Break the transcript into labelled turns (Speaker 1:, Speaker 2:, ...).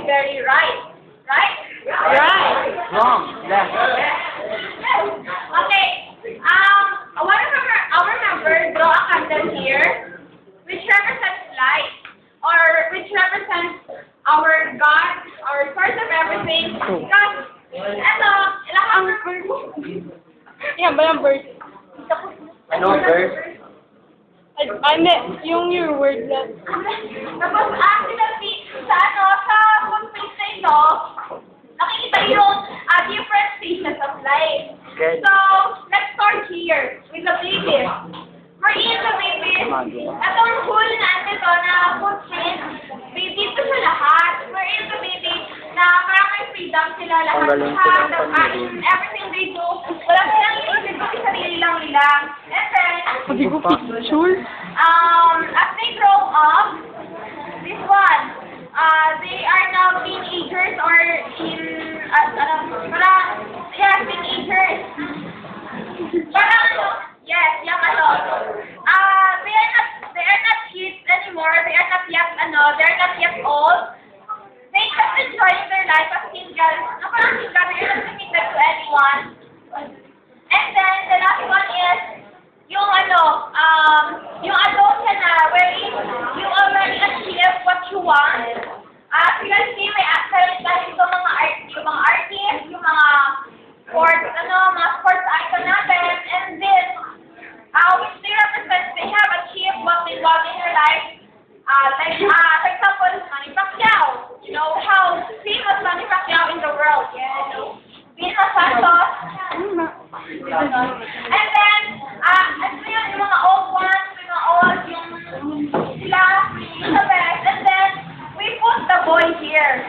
Speaker 1: very right. Right?
Speaker 2: Right.
Speaker 3: Wrong. Left.
Speaker 1: Okay. One of our members draw a candle here, which represents light, or which represents our God, our source of everything. Because, ilang
Speaker 2: Yan ba yung verse?
Speaker 3: Ano, verse?
Speaker 2: Yung your word lang.
Speaker 1: Tapos, sa footprint na ito, nakikita yung different stages of life.
Speaker 3: Okay.
Speaker 1: So, let's start here with the babies. Wherein the babies, itong whole natin ito na footprint, baby ito sa lahat. Wherein the baby, na parang may freedom sila lahat. In everything they do, wala silang iisip kung sarili lang nila. And then,
Speaker 2: Hindi ko picture.
Speaker 1: as they grow up, this one, they are now teenagers or teenagers. Yes, young adults. They are not kids anymore. They are not yet old. They just enjoying their life as singles. Parang single, they are not committed to anyone. And then the last one is yung adult ka na, wherein you already achieve what you want. Sila may excellent dahil yung mga artists, yung mga sports icon natin, and then, which they represent, they have achieved what they want in their life. For example, Manny Pacquiao. You know how famous Manny Pacquiao in the world. Yeah, Vina Santos. And then, yung mga old ones, yung sila, Elizabeth, and then, we put the boy here.